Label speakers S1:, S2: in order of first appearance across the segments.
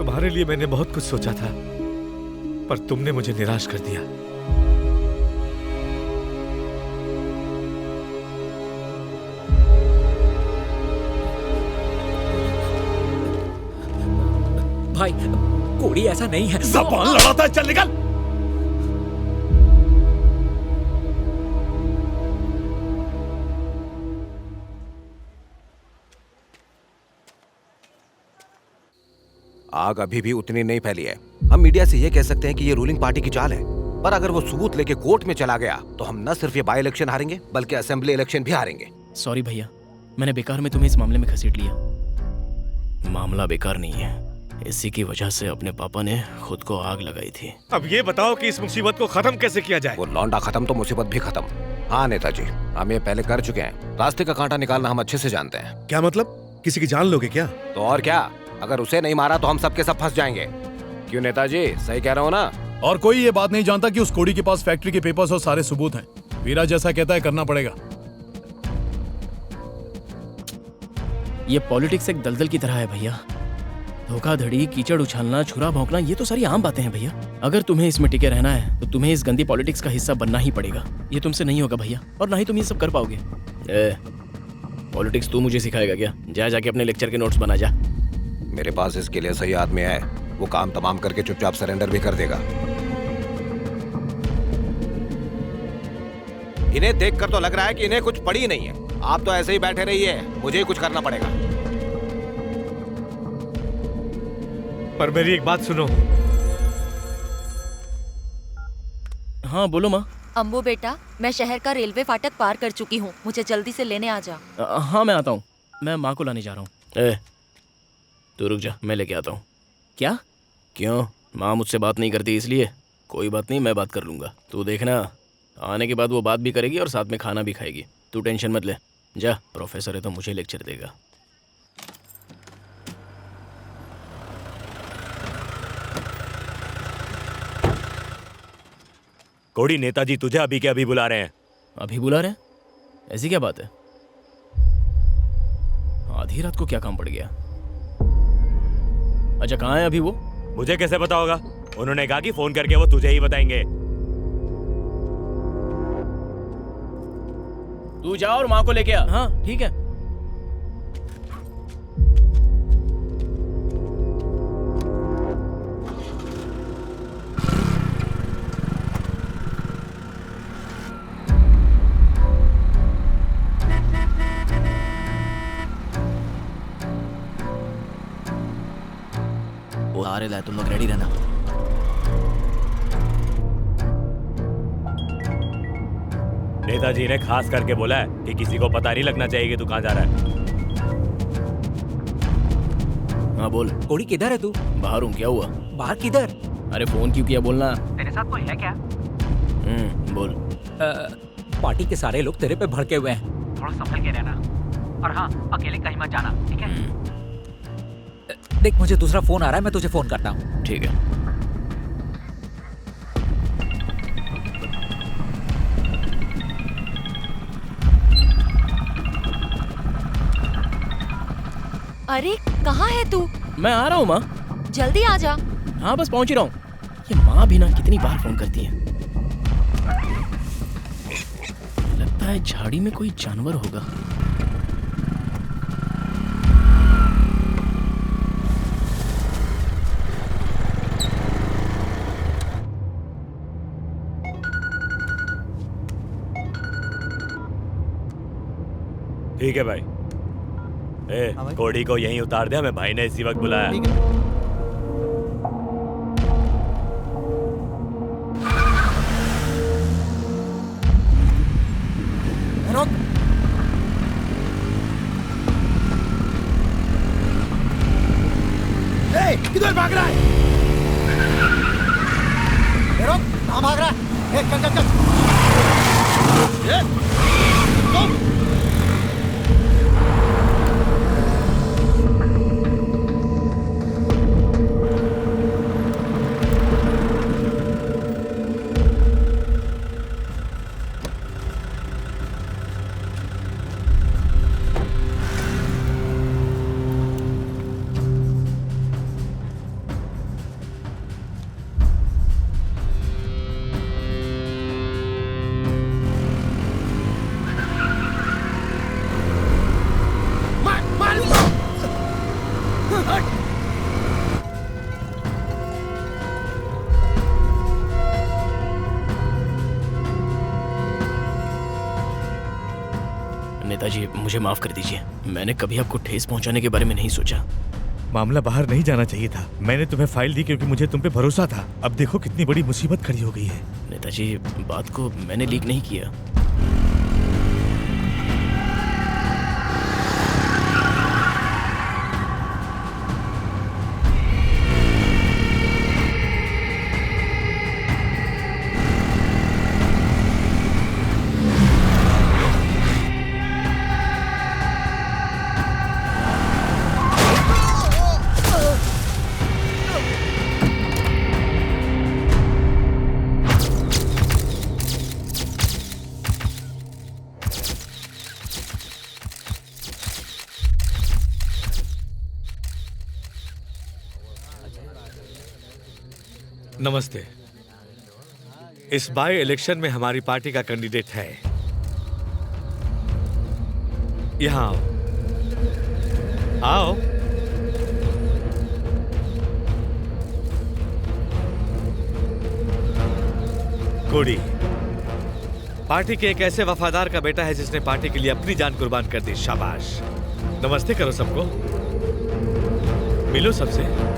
S1: तुम्हारे लिए मैंने बहुत कुछ सोचा था, पर तुमने मुझे निराश कर दिया।
S2: भाई कोड़ी ऐसा नहीं है।
S1: ज़बान लड़ाता है, चल निकल।
S3: आग अभी भी उतनी नहीं फैली है। हम मीडिया से ये कह सकते हैं कि ये रूलिंग पार्टी की चाल है, पर अगर वो सबूत लेके कोर्ट में चला गया तो हम न सिर्फ ये बाई इलेक्शन हारेंगे बल्कि असेंबली इलेक्शन भी हारेंगे।
S4: सॉरी भैया, मैंने बेकार में तुम्हें इस मामले में घसीट लिया। मामला बेकार नहीं है, इसी की वजह से अपने पापा ने खुद को आग लगाई थी।
S1: अब ये बताओ कि इस मुसीबत को खत्म कैसे किया जाए।
S3: वो लौंडा खत्म तो मुसीबत भी खत्म। हाँ नेताजी, हम ये पहले कर चुके हैं। रास्ते का कांटा निकालना हम अच्छे से जानते हैं।
S5: क्या मतलब? किसी की जान लोगे क्या?
S3: तो और क्या, अगर उसे नहीं मारा तो हम सबके सब फंस जाएंगे। क्यों नेताजी, सही कह रहा हूँ ना?
S6: और कोई ये बात नहीं जानता कि उस कोड़ी के पास फैक्ट्री के पेपर्स और सारे सबूत हैं। वीरा जैसा कहता है करना पड़ेगा।
S4: ये पॉलिटिक्स एक दलदल की तरह है भैया। धोखाधड़ी, कीचड़ उछालना, छुरा भौंकना, ये तो सारी आम बातें हैं भैया। अगर तुम्हें इसमें टिके रहना है तो तुम्हें इस गंदी पॉलिटिक्स का हिस्सा बनना ही पड़ेगा। ये तुमसे नहीं होगा भैया, और ना ही तुम ये सब कर पाओगे। पॉलिटिक्स तू मुझे सिखाएगा क्या? जा जाके अपने लेक्चर के नोट्स बना जा।
S3: मेरे पास इसके लिए सही आदमी है, वो काम तमाम करके चुपचाप सरेंडर भी कर देगा। इन्हें देखकर तो लग रहा है कि इन्हें कुछ पड़ी नहीं है। आप तो ऐसे ही बैठे रहिए, मुझे ही कुछ करना पड़ेगा।
S1: पर मेरी एक बात सुनो।
S4: हाँ बोलो माँ।
S7: अम्बू बेटा, मैं शहर का रेलवे फाटक पार कर चुकी हूँ, मुझे जल्दी से लेने आ जा।
S4: हाँ मैं आता हूँ, मैं माँ को लाने जा रहा हूँ। तू रुक जा, मैं लेके आता हूँ। क्या? क्यों? माँ मुझसे बात नहीं करती इसलिए? कोई बात नहीं, मैं बात कर लूँगा। तू देखना, आने के बाद वो बात भी करेगी और साथ में खाना भी खाएगी। तू टेंशन मत ले। जा, प्रोफेसर है तो मुझे लेक्चर देगा।
S8: कोड़ी, नेताजी तुझे अभी के अभी बुला रहे हैं।
S4: अभी बुला रहे हैं? ऐसी क्या बात है? आधी रात को क्या काम पड़ गया? अच्छा, कहाँ है अभी वो?
S8: मुझे कैसे पता होगा? उन्होंने कहा कि फोन करके वो तुझे ही बताएंगे।
S4: तू जा और माँ को लेके आ। हाँ ठीक है।
S2: आ रहे, तुम लोग रेडी रहना।
S8: नेताजी ने खास करके बोला है कि किसी को पता नहीं लगना चाहिए कि तू कहाँ जा रहा है।
S4: हाँ बोल।
S2: कोड़ी किधर है तू?
S4: बाहर हूँ। क्या हुआ?
S2: बाहर किधर?
S4: अरे फोन क्यों किया, बोलना।
S2: तेरे साथ कोई है क्या?
S4: बोल।
S2: पार्टी के सारे लोग तेरे पे भड़के हुए हैं, थोड़ा संभल के रहना। और हाँ, अकेले कहीं मत जाना, ठीक है? देख, मुझे दूसरा फोन आ रहा है, मैं तुझे फोन करता हूँ।
S4: ठीक है।
S7: अरे कहाँ है तू?
S4: मैं आ रहा हूँ माँ।
S7: जल्दी आ जा।
S4: हाँ बस पहुँच ही रहा हूँ। ये माँ भी ना कितनी बार फोन करती है। लगता है झाड़ी में कोई जानवर होगा।
S8: ठीक है भाई। कोड़ी को यहीं उतार दे, हमें भाई ने इसी वक्त बुलाया।
S5: किधर भाग रहा है? कहाँ भाग रहा है? चल चल चल। तुम
S4: नेताजी मुझे माफ कर दीजिए, मैंने कभी आपको ठेस पहुंचाने के बारे में नहीं सोचा।
S1: मामला बाहर नहीं जाना चाहिए था। मैंने तुम्हें फाइल दी क्योंकि मुझे तुम पे भरोसा था। अब देखो कितनी बड़ी मुसीबत खड़ी हो गई है।
S4: नेताजी बात को मैंने लीक नहीं किया।
S1: नमस्ते। इस बाय इलेक्शन में हमारी पार्टी का कैंडिडेट है। यहाँ आओ। आओ। कोड़ी पार्टी के एक ऐसे वफादार का बेटा है जिसने पार्टी के लिए अपनी जान कुर्बान कर दी। शाबाश। नमस्ते करो सबको, मिलो सबसे।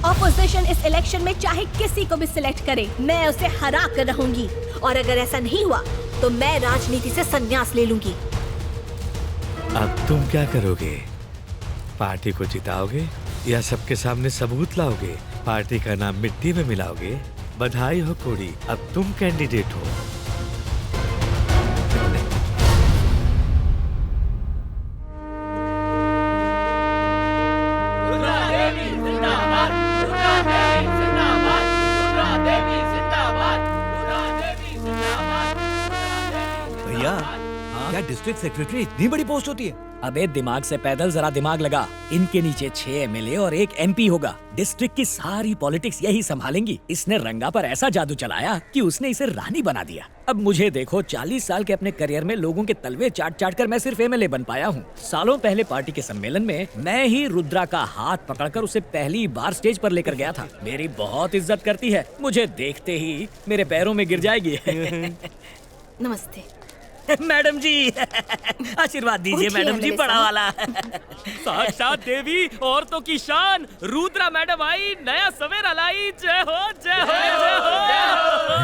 S9: ऑपोजिशन इस इलेक्शन में चाहे किसी को भी सिलेक्ट करे, मैं उसे हरा कर रहूंगी। और अगर ऐसा नहीं हुआ तो मैं राजनीति से संन्यास ले लूंगी।
S1: अब तुम क्या करोगे? पार्टी को जिताओगे या सबके सामने सबूत लाओगे? पार्टी का नाम मिट्टी में मिलाओगे? बधाई हो कोड़ी, अब तुम कैंडिडेट हो।
S2: क्या डिस्ट्रिक्ट सेक्रेटरी इतनी बड़ी पोस्ट होती है? अबे दिमाग से पैदल जरा दिमाग लगा। इनके नीचे 6 एमएलए और 1 एमपी होगा। डिस्ट्रिक्ट की सारी पॉलिटिक्स यही संभालेंगी। इसने रंगा पर ऐसा जादू चलाया कि उसने इसे रानी बना दिया। अब मुझे देखो, 40 साल के अपने करियर में लोगों के तलवे चाट चाट कर मैं सिर्फ एमएलए बन पाया हूँ। सालों पहले पार्टी के सम्मेलन में मैं ही रुद्रा का हाथ पकड़कर उसे पहली बार स्टेज पर लेकर गया था। मेरी बहुत इज्जत करती है, मुझे देखते ही मेरे पैरों में गिर जाएगी।
S9: नमस्ते
S2: मैडम जी। आशीर्वाद दीजिए मैडम जी, बड़ा वाला।
S4: साक्षात देवी औरतों की शान रुद्रा मैडम आई, नया सवेरा लाई। जय हो जय हो जय हो।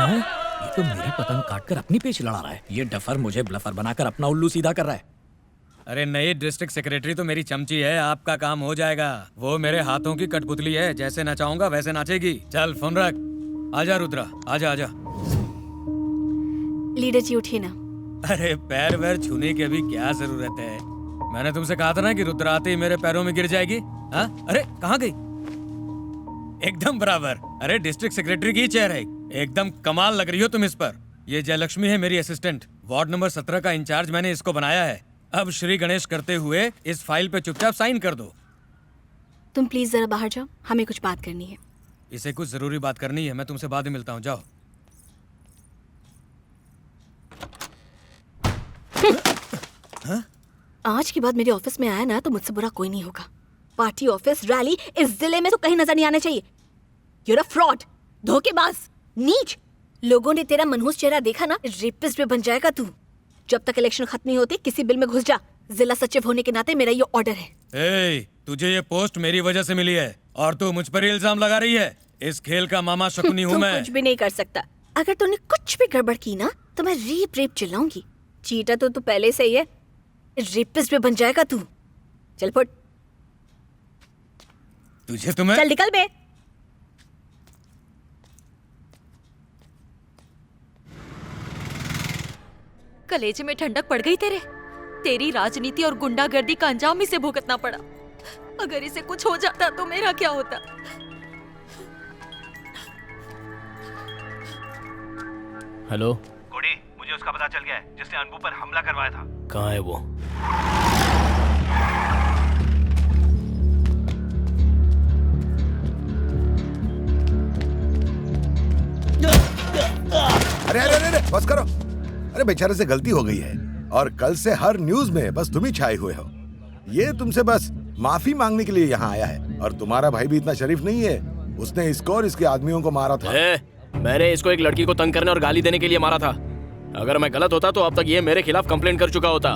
S2: ये तो मेरी पतंग काटकर अपनी पेच लड़ा रहा है। ये डफर मुझे ब्लफर बनाकर अपना उल्लू सीधा कर रहा है।
S10: अरे नई डिस्ट्रिक्ट सेक्रेटरी तो मेरी चमची है, आपका काम हो जाएगा। वो मेरे हाथों की कठपुतली है, जैसे नचाऊंगा वैसे नाचेगी। चल फोन रख। आजा रुद्रा, आजा आजा।
S9: लीडर जी उठिए ना।
S10: अरे पैर वैर छूने की अभी क्या जरूरत है? मैंने तुमसे कहा था ना कि रुद्रा आते ही मेरे पैरों में गिर जाएगी। हाँ? अरे कहाँ गई? एकदम बराबर। अरे डिस्ट्रिक्ट सेक्रेटरी की चेयर है, एकदम कमाल लग रही हो तुम इस पर। ये जयलक्ष्मी है मेरी असिस्टेंट, वार्ड नंबर 17 का इंचार्ज मैंने इसको बनाया है। अब श्री गणेश करते हुए इस फाइल पे चुपचाप साइन कर दो।
S9: तुम प्लीज जरा बाहर जाओ, हमें कुछ बात करनी है।
S10: इसे कुछ जरूरी बात करनी है, मैं तुमसे बाद में मिलता हूँ, जाओ।
S9: हाँ? आज के बाद मेरे ऑफिस में आया ना तो मुझसे बुरा कोई नहीं होगा। पार्टी ऑफिस रैली इस जिले में तो कहीं नजर नहीं आना चाहिए। You're a fraud, धोखेबाज, नीच। लोगों ने तेरा मनहूस चेहरा देखा ना, रेपिस्ट भी बन जाएगा तू। जब तक इलेक्शन खत्म नहीं होती किसी बिल में घुस जा। जिला सचिव होने के नाते मेरा ये ऑर्डर है।
S10: तुझे ये पोस्ट मेरी वजह से मिली है और तू मुझ पर ही इल्जाम लगा रही है। इस खेल का मामा शकुनी हूँ मैं।
S9: कुछ भी नहीं कर सकता। अगर तूने कुछ भी गड़बड़ की ना तो मैं रेप चिल्लाऊंगी। चीटा तो तू पहले से ही है, रेपिस्ट भी बन जाएगा तू। चल फुट।
S10: तुझे तुम्हें
S9: चल निकल बे।
S7: कलेजे में ठंडक पड़ गई तेरे। तेरी राजनीति और गुंडागर्दी का अंजाम इसे भुगतना पड़ा। अगर इसे कुछ हो जाता तो मेरा क्या होता?
S4: हेलो
S3: कोड़ी, मुझे उसका पता चल गया है जिसने अनबू पर हमला करवाया था।
S4: कहाँ है वो?
S5: अरे अरे अरे बस करो। अरे बेचारे से गलती हो गई है और कल से हर न्यूज में बस तुम ही छाए हुए हो। ये तुमसे बस माफी मांगने के लिए यहाँ आया है। और तुम्हारा भाई भी इतना शरीफ नहीं है, उसने इसको और इसके आदमियों को मारा था।
S4: मैंने इसको एक लड़की को तंग करने और गाली देने के लिए मारा था। अगर मैं गलत होता तो अब तक ये मेरे खिलाफ कंप्लेंट कर चुका होता।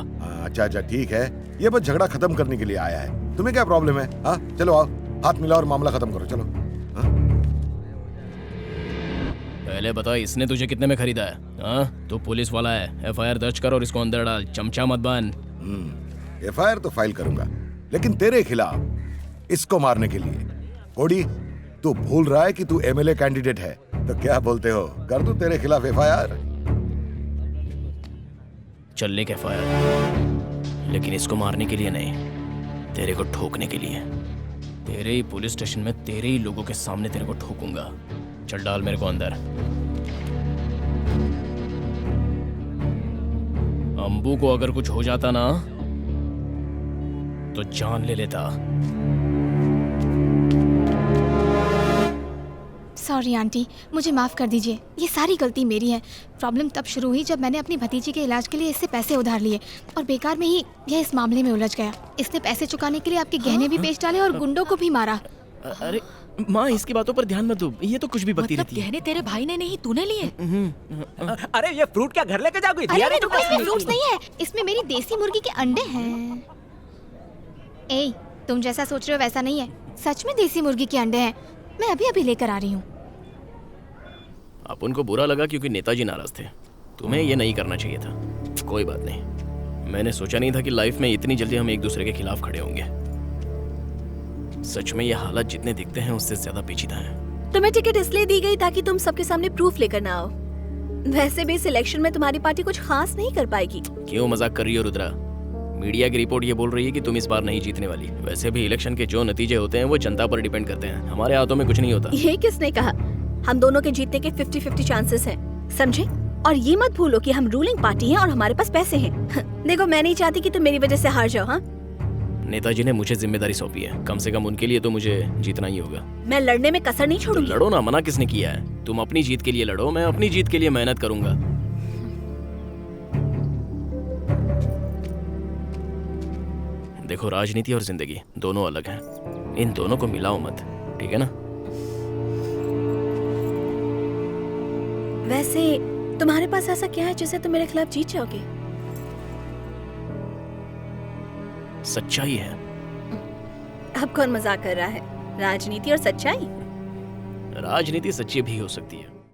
S5: अच्छा अच्छा ठीक है, ये बस झगड़ा खत्म करने के लिए आया है। तुम्हें क्या प्रॉब्लम है? हाँ चलो आओ, हाथ मिलाओ और मामला खत्म करो। चलो।
S4: पहले बता, इसने तुझे कितने में खरीदा है? हाँ, तू पुलिस वाला है, FIR दर्ज कर और इसको अंदर डाल, चमचा मत बन।
S5: FIR तो फाइल करूंगा, लेकिन तेरे खिलाफ इसको मारने के लिए। कोडी, तू भूल रहा है कि तू MLA कैंडिडेट है, तो क्या बोलते हो, कर दूं तेरे खिलाफ FIR?
S4: चल ले FIR, लेकिन इसको मारने के लिए नहीं, तेरे को ठोकने के लिए। तेरे ही पुलिस स्टेशन में तेरे ही लोगों के सामने तेरे को ठोकूंगा। चल डाल मेरे को अंदर। अंबू को अगर कुछ हो जाता ना तो जान ले लेता।
S11: सॉरी आंटी, मुझे माफ कर दीजिए, ये सारी गलती मेरी है। प्रॉब्लम तब शुरू हुई जब मैंने अपनी भतीजी के इलाज के लिए इससे पैसे उधार लिए और बेकार में ही यह इस मामले में उलझ गया। इसने पैसे चुकाने के लिए आपके गहने भी बेच डाले और गुंडों को भी मारा।
S4: अरे माँ, इसकी बातों पर ध्यान मत दो, ये तो कुछ भी बकती
S7: मतलब
S4: रहती है।
S7: गहने तेरे भाई ने नहीं, तूने लिए?
S2: अरे ये फ्रूट क्या घर लेके जाओगी?
S11: अरे रुको, इसमें फ्रूट्स नहीं है, इसमें मेरी देसी मुर्गी के अंडे हैं। ए, तुम जैसा सोच रहे हो वैसा नहीं है, सच में देसी मुर्गी के अंडे हैं। मैं अभी अभी लेकर आ रही हूँ।
S4: अपन को बुरा लगा क्योंकि नेताजी नाराज थे। तुम्हें ये नहीं करना चाहिए था। कोई बात नहीं, मैंने सोचा नहीं था कि लाइफ में इतनी जल्दी हम एक दूसरे के खिलाफ खड़े होंगे। सच में ये हालात जितने दिखते हैं उससे ज्यादा पेचीदा हैं।
S9: तुम्हें टिकट इसलिए दी गई ताकि तुम सबके सामने प्रूफ लेकर ना आओ। वैसे भी इस इलेक्शन में तुम्हारी पार्टी कुछ खास नहीं कर पाएगी।
S4: क्यों मजाक कर रही हो रुद्रा? मीडिया की रिपोर्ट ये बोल रही है कि तुम इस बार नहीं जीतने वाली। वैसे भी इलेक्शन के जो नतीजे होते हैं वो जनता पर डिपेंड करते हैं, हमारे हाथों में कुछ नहीं होता।
S9: ये किसने कहा? हम दोनों के जीतने के 50-50 चांसेस हैं, समझे? और ये मत भूलो कि हम रूलिंग पार्टी हैं और हमारे पास पैसे हैं। देखो, मैं नहीं चाहती कि तुम मेरी वजह से हार जाओ। हाँ,
S4: नेताजी ने मुझे जिम्मेदारी सौंपी है, कम से कम उनके लिए तो मुझे जीतना ही होगा।
S9: मैं लड़ने में कसर नहीं
S4: तो
S9: छोड़ूंगी।
S4: लड़ो ना, मना किसने किया है? तुम अपनी जीत के लिए लड़ो, मैं अपनी जीत के लिए मेहनत करूंगा। देखो, राजनीति और जिंदगी दोनों अलग हैं, इन दोनों को मिलाओ मत, ठीक है ना?
S9: वैसे तुम्हारे पास ऐसा क्या है जिससे तुम मेरे खिलाफ जीत जाओगे?
S4: सच्चाई है।
S9: अब कौन मजाक कर रहा है? राजनीति और सच्चाई?
S4: राजनीति सच्ची भी हो सकती है।